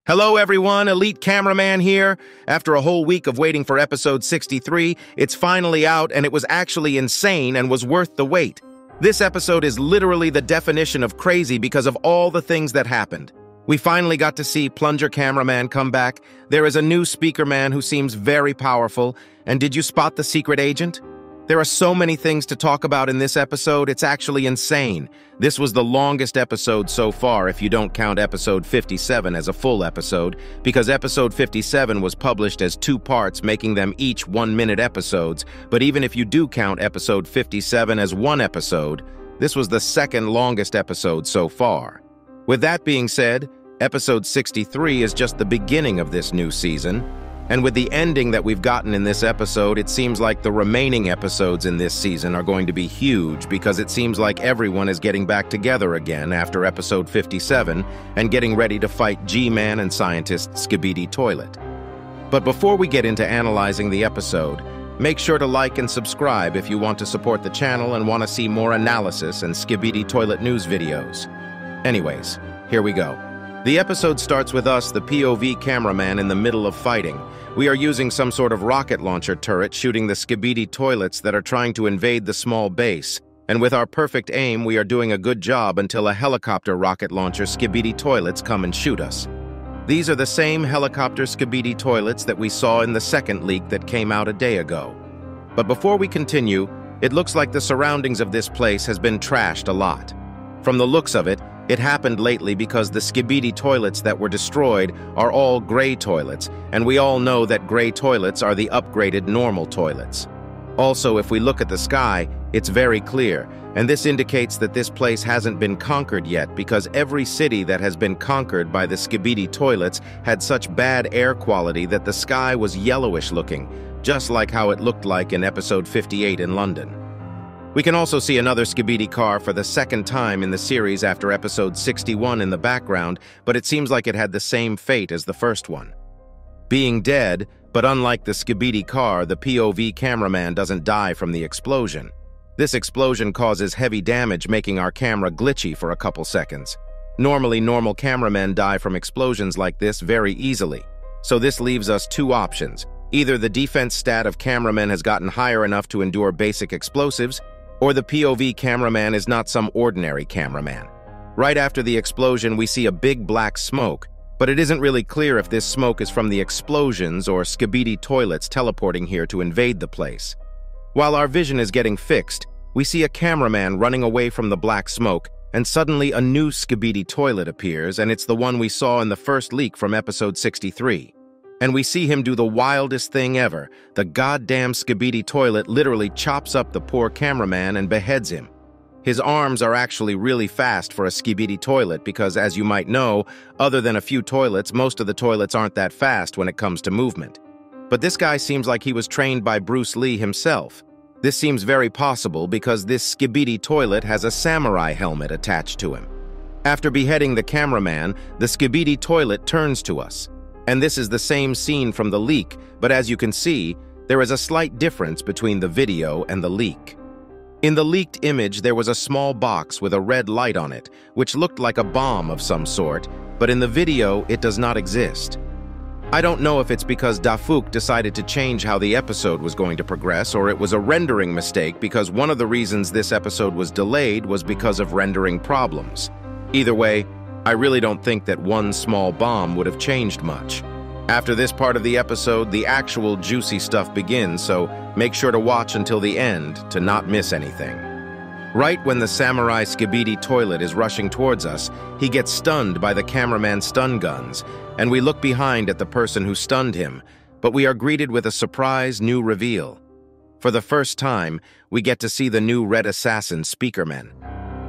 Hello everyone, Elite Cameraman here. After a whole week of waiting for episode 63, it's finally out and it was actually insane and was worth the wait. This episode is literally the definition of crazy because of all the things that happened. We finally got to see Plunger Cameraman come back. There is a new SPEAKERMAN who seems very powerful. And did you spot the secret agent? There are so many things to talk about in this episode, it's actually insane. This was the longest episode so far if you don't count episode 57 as a full episode, because episode 57 was published as 2 parts, making them each 1-minute episodes, but even if you do count episode 57 as 1 episode, this was the second longest episode so far. With that being said, episode 63 is just the beginning of this new season. And with the ending that we've gotten in this episode, it seems like the remaining episodes in this season are going to be huge because it seems like everyone is getting back together again after episode 57 and getting ready to fight G-Man and scientist SKIBIDI Toilet. But before we get into analyzing the episode, make sure to like and subscribe if you want to support the channel and want to see more analysis and SKIBIDI Toilet news videos. Anyways, here we go. The episode starts with us, the POV cameraman, in the middle of fighting. We are using some sort of rocket launcher turret shooting the SKIBIDI toilets that are trying to invade the small base. And with our perfect aim, we are doing a good job until a helicopter rocket launcher SKIBIDI toilets come and shoot us. These are the same helicopter SKIBIDI toilets that we saw in the second leak that came out a day ago. But before we continue, it looks like the surroundings of this place has been trashed a lot. From the looks of it, it happened lately because the SKIBIDI toilets that were destroyed are all gray toilets, and we all know that gray toilets are the upgraded normal toilets. Also, if we look at the sky, it's very clear, and this indicates that this place hasn't been conquered yet because every city that has been conquered by the SKIBIDI toilets had such bad air quality that the sky was yellowish looking, just like how it looked like in episode 58 in London. We can also see another SKIBIDI car for the second time in the series after episode 61 in the background, but it seems like it had the same fate as the first one. Being dead, but unlike the SKIBIDI car, the POV cameraman doesn't die from the explosion. This explosion causes heavy damage, making our camera glitchy for a couple seconds. Normally, normal cameramen die from explosions like this very easily. So this leaves us 2 options. Either the defense stat of cameramen has gotten higher enough to endure basic explosives, or the POV cameraman is not some ordinary cameraman. Right after the explosion, we see a big black smoke, but it isn't really clear if this smoke is from the explosions or SKIBIDI toilets teleporting here to invade the place. While our vision is getting fixed, we see a cameraman running away from the black smoke, and suddenly a new SKIBIDI toilet appears, and it's the one we saw in the first leak from episode 63. And we see him do the wildest thing ever. The goddamn SKIBIDI toilet literally chops up the poor cameraman and beheads him. His arms are actually really fast for a SKIBIDI toilet because, as you might know, other than a few toilets, most of the toilets aren't that fast when it comes to movement. But this guy seems like he was trained by Bruce Lee himself. This seems very possible because this SKIBIDI toilet has a samurai helmet attached to him. After beheading the cameraman, the SKIBIDI toilet turns to us. And this is the same scene from the leak, but as you can see, there is a slight difference between the video and the leak. In the leaked image, there was a small box with a red light on it, which looked like a bomb of some sort, but in the video, it does not exist. I don't know if it's because Dafuk decided to change how the episode was going to progress, or it was a rendering mistake because one of the reasons this episode was delayed was because of rendering problems. Either way, I really don't think that one small bomb would have changed much. After this part of the episode, the actual juicy stuff begins, so make sure to watch until the end to not miss anything. Right when the samurai SKIBIDI toilet is rushing towards us, he gets stunned by the cameraman's stun guns, and we look behind at the person who stunned him, but we are greeted with a surprise new reveal. For the first time, we get to see the new Red Assassin SPEAKERMAN.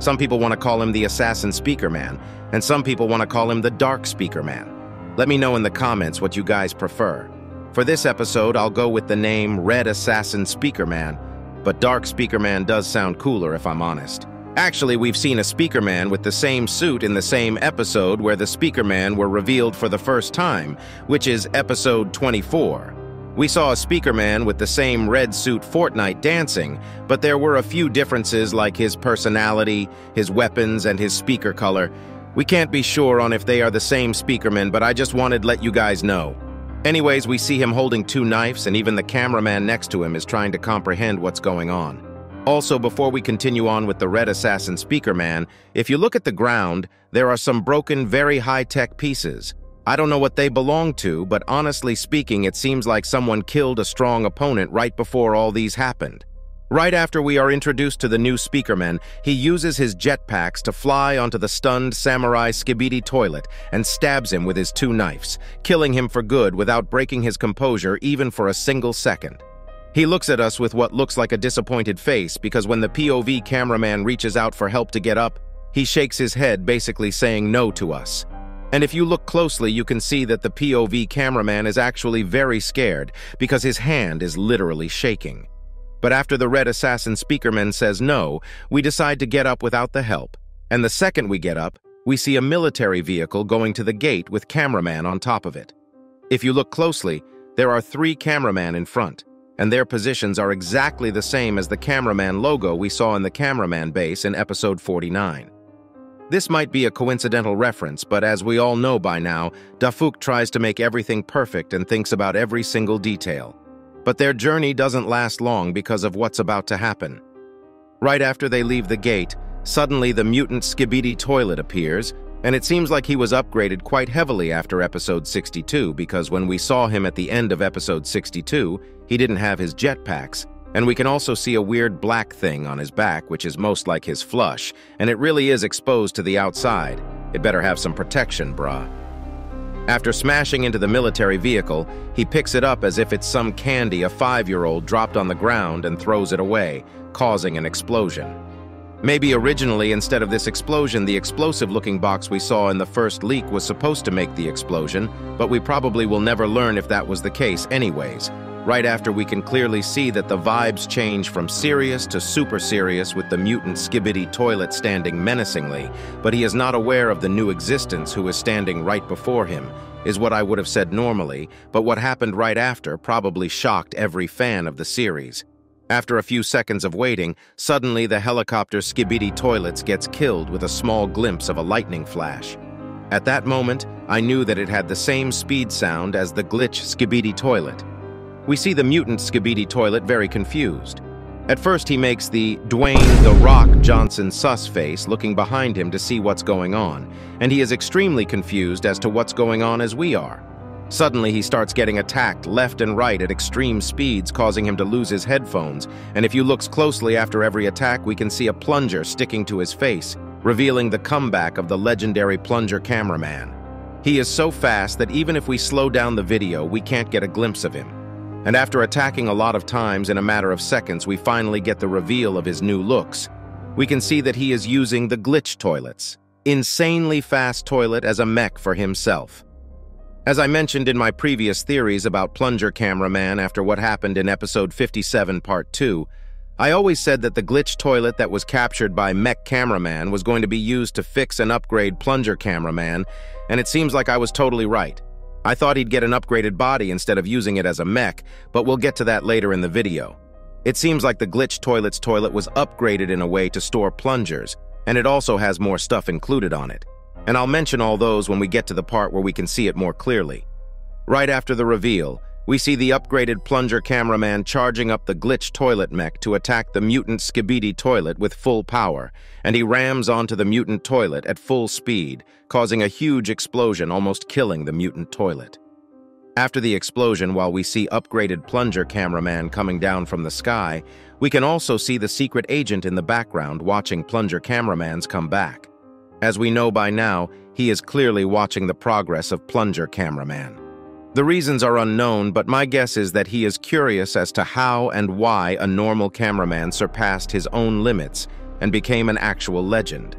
Some people want to call him the Assassin SPEAKERMAN, and some people want to call him the Dark SPEAKERMAN. Let me know in the comments what you guys prefer. For this episode, I'll go with the name Red Assassin SPEAKERMAN, but Dark SPEAKERMAN does sound cooler if I'm honest. Actually, we've seen a SPEAKERMAN with the same suit in the same episode where the SPEAKERMAN were revealed for the first time, which is episode 24. We saw a SPEAKERMAN with the same red suit Fortnite dancing, but there were a few differences like his personality, his weapons, and his speaker color. We can't be sure on if they are the same speakerman, but I just wanted to let you guys know. Anyways, we see him holding 2 knives, and even the cameraman next to him is trying to comprehend what's going on. Also, before we continue on with the Red Assassin Speakerman, if you look at the ground, there are some broken, very high-tech pieces. I don't know what they belong to, but honestly speaking, it seems like someone killed a strong opponent right before all these happened. Right after we are introduced to the new Speakerman, he uses his jetpacks to fly onto the stunned samurai SKIBIDI toilet and stabs him with his 2 knives, killing him for good without breaking his composure even for a single second. He looks at us with what looks like a disappointed face because when the POV cameraman reaches out for help to get up, he shakes his head, basically saying no to us. And if you look closely, you can see that the POV cameraman is actually very scared because his hand is literally shaking. But after the Red Assassin Speakerman says no, we decide to get up without the help. And the second we get up, we see a military vehicle going to the gate with cameraman on top of it. If you look closely, there are 3 cameramen in front, and their positions are exactly the same as the cameraman logo we saw in the cameraman base in episode 49. This might be a coincidental reference, but as we all know by now, Dafuk tries to make everything perfect and thinks about every single detail. But their journey doesn't last long because of what's about to happen. Right after they leave the gate, suddenly the mutant SKIBIDI toilet appears, and it seems like he was upgraded quite heavily after episode 62 because when we saw him at the end of episode 62, he didn't have his jetpacks, and we can also see a weird black thing on his back, which is most like his flush, and it really is exposed to the outside. It better have some protection, brah. After smashing into the military vehicle, he picks it up as if it's some candy a 5-year-old dropped on the ground and throws it away, causing an explosion. Maybe originally, instead of this explosion, the explosive-looking box we saw in the first leak was supposed to make the explosion, but we probably will never learn if that was the case anyways. Right after we can clearly see that the vibes change from serious to super serious with the mutant SKIBIDI toilet standing menacingly, but he is not aware of the new existence who is standing right before him, is what I would have said normally, but what happened right after probably shocked every fan of the series. After a few seconds of waiting, suddenly the helicopter SKIBIDI toilets gets killed with a small glimpse of a lightning flash. At that moment, I knew that it had the same speed sound as the glitch SKIBIDI toilet. We see the mutant SKIBIDI toilet very confused. At first he makes the Dwayne "The Rock" Johnson sus face looking behind him to see what's going on, and he is extremely confused as to what's going on as we are. Suddenly he starts getting attacked left and right at extreme speeds, causing him to lose his headphones, and if you look closely after every attack we can see a plunger sticking to his face, revealing the comeback of the legendary plunger cameraman. He is so fast that even if we slow down the video, we can't get a glimpse of him. And after attacking a lot of times in a matter of seconds, we finally get the reveal of his new looks. We can see that he is using the glitch toilets, insanely fast toilet as a mech for himself. As I mentioned in my previous theories about Plunger Cameraman after what happened in episode 57 part 2, I always said that the glitch toilet that was captured by Mech Cameraman was going to be used to fix and upgrade Plunger Cameraman, and it seems like I was totally right. I thought he'd get an upgraded body instead of using it as a mech, but we'll get to that later in the video. It seems like the glitch toilet's toilet was upgraded in a way to store plungers, and it also has more stuff included on it. And I'll mention all those when we get to the part where we can see it more clearly. Right after the reveal, we see the upgraded Plunger Cameraman charging up the glitch toilet mech to attack the mutant SKIBIDI toilet with full power, and he rams onto the mutant toilet at full speed, causing a huge explosion, almost killing the mutant toilet. After the explosion, while we see upgraded Plunger Cameraman coming down from the sky, we can also see the secret agent in the background watching Plunger Cameramans come back. As we know by now, he is clearly watching the progress of Plunger Cameraman. The reasons are unknown, but my guess is that he is curious as to how and why a normal cameraman surpassed his own limits and became an actual legend.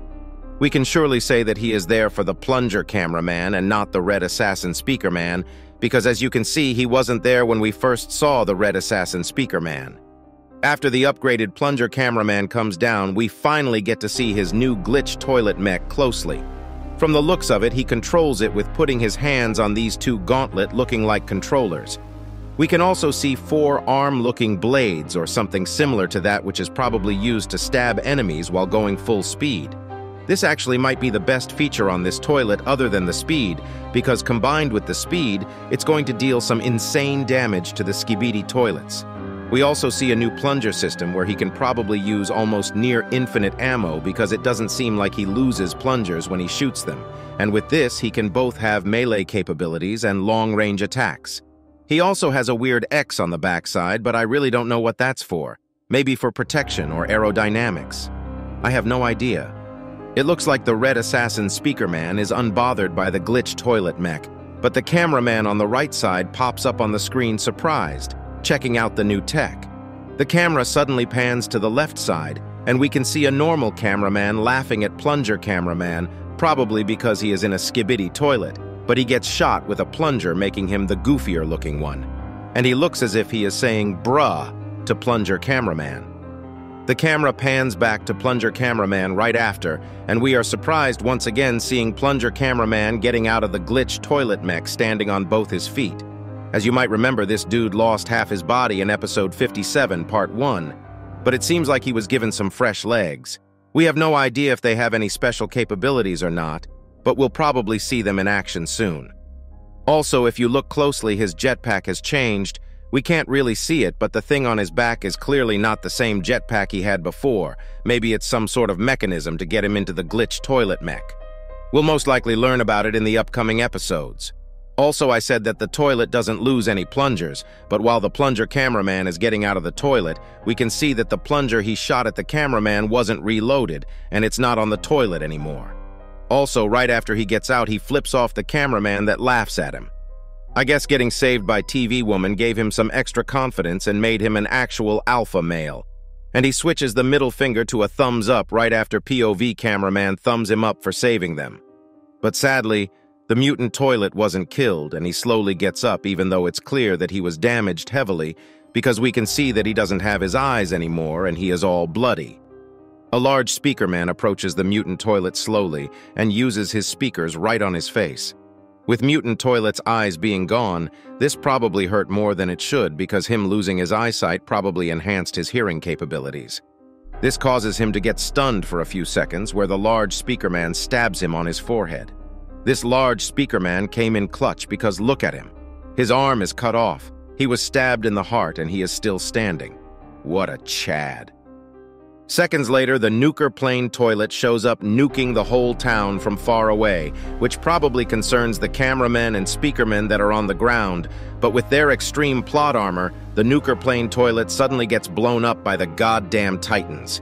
We can surely say that he is there for the Plunger Cameraman and not the Red Assassin Speakerman, because as you can see, he wasn't there when we first saw the Red Assassin Speakerman. After the upgraded Plunger Cameraman comes down, we finally get to see his new glitch toilet mech closely. From the looks of it, he controls it with putting his hands on these 2 gauntlet looking like controllers. We can also see 4 arm-looking blades or something similar to that which is probably used to stab enemies while going full speed. This actually might be the best feature on this toilet other than the speed, because combined with the speed, it's going to deal some insane damage to the SKIBIDI toilets. We also see a new plunger system where he can probably use almost near infinite ammo because it doesn't seem like he loses plungers when he shoots them. And with this, he can both have melee capabilities and long-range attacks. He also has a weird X on the backside, but I really don't know what that's for. Maybe for protection or aerodynamics. I have no idea. It looks like the red assassin SPEAKERMAN is unbothered by the glitched toilet mech, but the cameraman on the right side pops up on the screen surprised, checking out the new tech. The camera suddenly pans to the left side, and we can see a normal cameraman laughing at plunger cameraman, probably because he is in a SKIBIDI toilet, but he gets shot with a plunger, making him the goofier-looking one. And he looks as if he is saying bruh to plunger cameraman. The camera pans back to plunger cameraman right after, and we are surprised once again seeing plunger cameraman getting out of the glitched toilet mech standing on both his feet. As you might remember, this dude lost half his body in episode 57, part 1, but it seems like he was given some fresh legs. We have no idea if they have any special capabilities or not, but we'll probably see them in action soon. Also, if you look closely, his jetpack has changed. We can't really see it, but the thing on his back is clearly not the same jetpack he had before. Maybe it's some sort of mechanism to get him into the glitched toilet mech. We'll most likely learn about it in the upcoming episodes. Also, I said that the toilet doesn't lose any plungers, but while the plunger cameraman is getting out of the toilet, we can see that the plunger he shot at the cameraman wasn't reloaded, and it's not on the toilet anymore. Also, right after he gets out, he flips off the cameraman that laughs at him. I guess getting saved by TV Woman gave him some extra confidence and made him an actual alpha male. And he switches the middle finger to a thumbs up right after POV cameraman thumbs him up for saving them. But sadly, the mutant toilet wasn't killed, and he slowly gets up even though it's clear that he was damaged heavily because we can see that he doesn't have his eyes anymore and he is all bloody. A large SPEAKERMAN approaches the mutant toilet slowly and uses his speakers right on his face. With mutant toilet's eyes being gone, this probably hurt more than it should because him losing his eyesight probably enhanced his hearing capabilities. This causes him to get stunned for a few seconds where the large SPEAKERMAN stabs him on his forehead. This large SPEAKERMAN came in clutch because look at him. His arm is cut off. He was stabbed in the heart and he is still standing. What a Chad. Seconds later, the nuker plane toilet shows up nuking the whole town from far away, which probably concerns the cameramen and SPEAKERMAN that are on the ground, but with their extreme plot armor, the nuker plane toilet suddenly gets blown up by the goddamn Titans.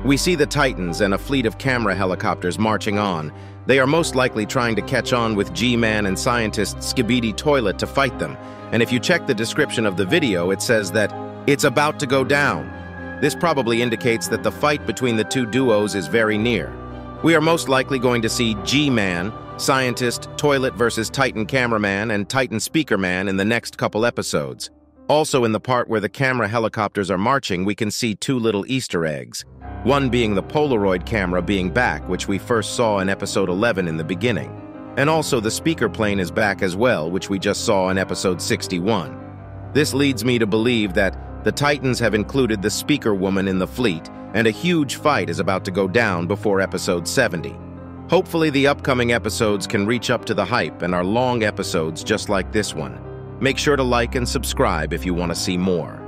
We see the Titans and a fleet of camera helicopters marching on. They are most likely trying to catch on with G-Man and scientist SKIBIDI toilet to fight them, and if you check the description of the video, it says that it's about to go down. This probably indicates that the fight between the two duos is very near. We are most likely going to see G-Man, Scientist, Toilet versus Titan Cameraman, and Titan SPEAKERMAN in the next couple episodes. Also, in the part where the camera helicopters are marching, we can see two little Easter eggs. One being the Polaroid camera being back, which we first saw in episode 11 in the beginning. And also the speaker plane is back as well, which we just saw in episode 61. This leads me to believe that the Titans have included the Speaker Woman in the fleet, and a huge fight is about to go down before episode 70. Hopefully the upcoming episodes can reach up to the hype and are long episodes just like this one. Make sure to like and subscribe if you want to see more.